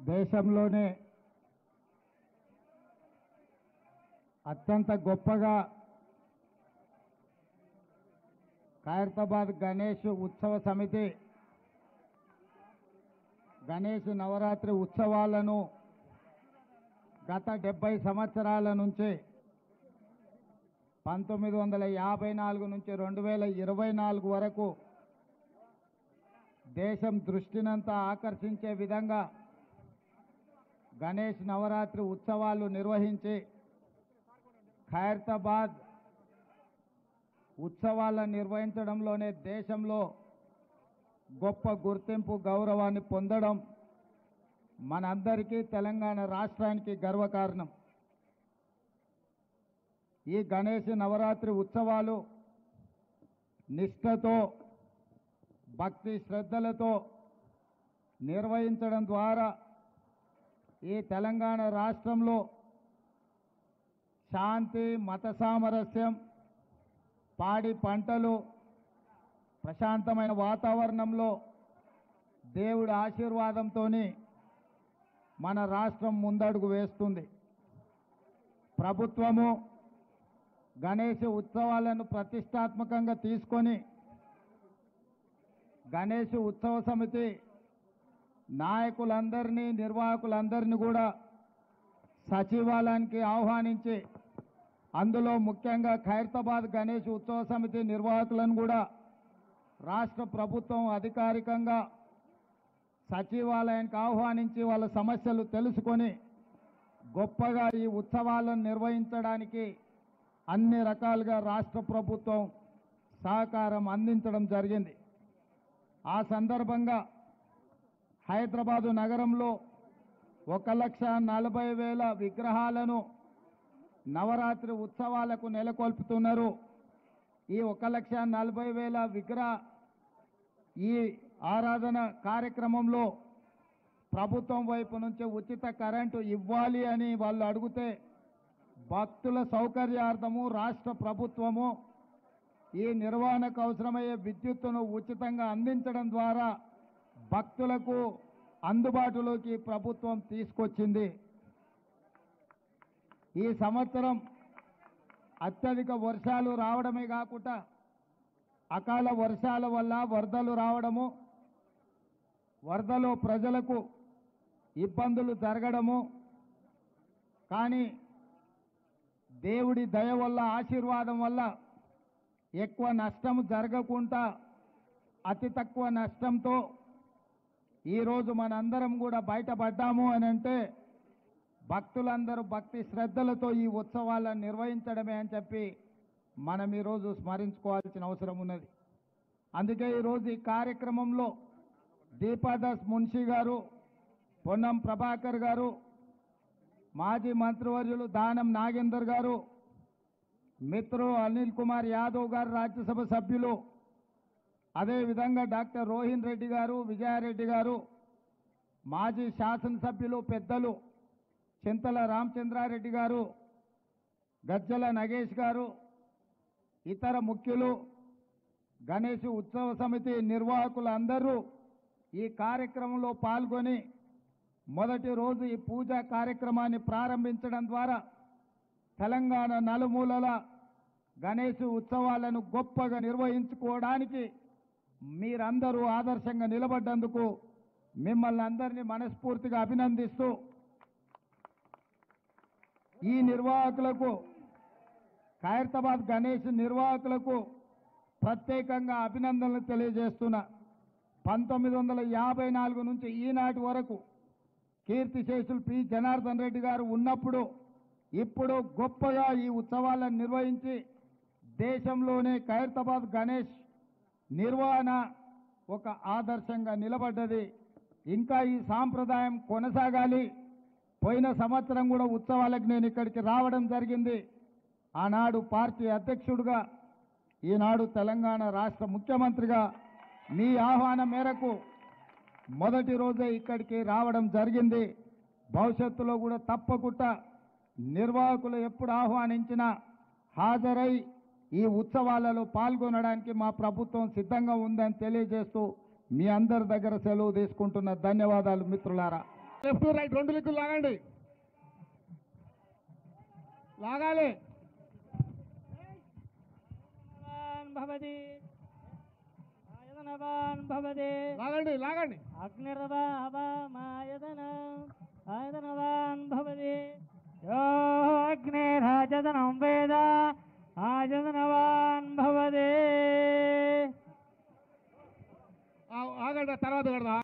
దేశంలోనే అత్యంత గొప్పగా ఖైరతాబాద్ గణేష్ ఉత్సవ సమితి గణేష్ నవరాత్రి ఉత్సవాలను గత 70 సంవత్సరాల నుంచి 1954 నుంచి 2024 వరకు దేశం దృష్టినంతా ఆకర్షించే విధంగా గణేష్ నవరాత్రి ఉత్సవాలు నిర్వహించి ఖైరతాబాద్ ఉత్సవాలను నిర్వహించడంలోనే దేశంలో గొప్ప గుర్తింపు గౌరవాన్ని పొందడం మనందరికీ తెలంగాణ రాష్ట్రానికి గర్వకారణం. ఈ గణేష్ నవరాత్రి ఉత్సవాలు నిష్ఠతో భక్తి శ్రద్ధలతో నిర్వహించడం ద్వారా ఈ తెలంగాణ రాష్ట్రంలో శాంతి మత సామరస్యం పాడి పంటలు ప్రశాంతమైన వాతావరణంలో దేవుడి ఆశీర్వాదంతో మన రాష్ట్రం ముందడుగు వేస్తుంది. ప్రభుత్వము గణేష్ ఉత్సవాలను ప్రతిష్టాత్మకంగా తీసుకొని గణేష్ ఉత్సవ సమితి నాయకులందరినీ నిర్వాహకులందరినీ కూడా సచివాలయానికి ఆహ్వానించి అందులో ముఖ్యంగా ఖైరతాబాద్ గణేష్ ఉత్సవ సమితి నిర్వాహకులను కూడా రాష్ట్ర ప్రభుత్వం అధికారికంగా సచివాలయానికి ఆహ్వానించి వాళ్ళ సమస్యలు తెలుసుకొని గొప్పగా ఈ ఉత్సవాలను నిర్వహించడానికి అన్ని రకాలుగా రాష్ట్ర ప్రభుత్వం సహకారం అందించడం జరిగింది. ఆ సందర్భంగా హైదరాబాదు నగరంలో 1,40,000 విగ్రహాలను నవరాత్రి ఉత్సవాలకు నెలకొల్పుతున్నారు. ఈ 1,40,000 విగ్రహ ఈ ఆరాధన కార్యక్రమంలో ప్రభుత్వం వైపు నుంచి ఉచిత కరెంటు ఇవ్వాలి అని వాళ్ళు అడిగితే భక్తుల సౌకర్యార్థము రాష్ట్ర ప్రభుత్వము ఈ నిర్వహణకు అవసరమయ్యే విద్యుత్తును ఉచితంగా అందించడం ద్వారా భక్తులకు అందుబాటులోకి ప్రభుత్వం తీసుకొచ్చింది. ఈ సంవత్సరం అత్యధిక వర్షాలు రావడమే కాకుండా అకాల వర్షాల వల్ల వరదలు రావడము, వరదలో ప్రజలకు ఇబ్బందులు జరగడము, కానీ దేవుడి దయ వల్ల ఆశీర్వాదం వల్ల ఎక్కువ నష్టం జరగకుండా అతి తక్కువ నష్టంతో ఈరోజు మనందరం కూడా బయటపడ్డాము అని అంటే భక్తులందరూ భక్తి శ్రద్ధలతో ఈ ఉత్సవాలను నిర్వహించడమే అని చెప్పి మనం ఈరోజు స్మరించుకోవాల్సిన అవసరం ఉన్నది. అందుకే ఈరోజు ఈ కార్యక్రమంలో దీపాదాస్ మున్షి గారు, పొన్నం ప్రభాకర్ గారు, మాజీ మంత్రివర్యులు దానం నాగేందర్ గారు, మిత్రులు అనిల్ కుమార్ యాదవ్ గారు రాజ్యసభ సభ్యులు, అదేవిధంగా డాక్టర్ రోహిన్ రెడ్డి గారు, విజయారెడ్డి గారు, మాజీ శాసనసభ్యులు పెద్దలు చింతల రామచంద్రారెడ్డి గారు, గజ్జల నగేష్ గారు, ఇతర ముఖ్యులు, గణేష్ ఉత్సవ సమితి నిర్వాహకులు అందరూ ఈ కార్యక్రమంలో పాల్గొని మొదటి రోజు ఈ పూజా కార్యక్రమాన్ని ప్రారంభించడం ద్వారా తెలంగాణ నలుమూలల గణేష్ ఉత్సవాలను గొప్పగా నిర్వహించుకోవడానికి మీరందరూ ఆదర్శంగా నిలబడ్డందుకు మిమ్మల్ని అందరినీ మనస్ఫూర్తిగా అభినందిస్తూ ఈ నిర్వాహకులకు ఖైరతాబాద్ గణేష్ నిర్వాహకులకు ప్రత్యేకంగా అభినందనలు తెలియజేస్తున్నా. 1954 నుంచి ఈనాటి వరకు కీర్తిశేషులు పి జనార్దన్ రెడ్డి గారు ఉన్నప్పుడు ఇప్పుడు గొప్పగా ఈ ఉత్సవాలను నిర్వహించి దేశంలోనే ఖైరతాబాద్ గణేష్ నిర్వహణ ఒక ఆదర్శంగా నిలబడ్డది. ఇంకా ఈ సాంప్రదాయం కొనసాగాలి. పోయిన సంవత్సరం కూడా ఉత్సవాలకు నేను ఇక్కడికి రావడం జరిగింది. ఆనాడు పార్టీ అధ్యక్షుడిగా, ఈనాడు తెలంగాణ రాష్ట్ర ముఖ్యమంత్రిగా మీ ఆహ్వానం మేరకు మొదటి రోజే ఇక్కడికి రావడం జరిగింది. భవిష్యత్తులో కూడా తప్పకుండా నిర్వాహకులు ఎప్పుడు ఆహ్వానించినా హాజరై ఈ ఉత్సవాలలో పాల్గొనడానికి మా ప్రభుత్వం సిద్ధంగా ఉందని తెలియజేస్తూ మీ అందరి దగ్గర సెలవు తీసుకుంటున్న ధన్యవాదాలు మిత్రులారా. లెఫ్ట్ రైట్ రెండు దిక్కులు లాగండి, లాగాలి. భవతి ఆయతనవాన్ భవతి లాగండి లాగండి. ఆయతనవాన్ భవతి యో అగ్నిరాజతనం వేద ఆయతనవాన్ భవతి. ఆగండి, తర్వాత కడదా.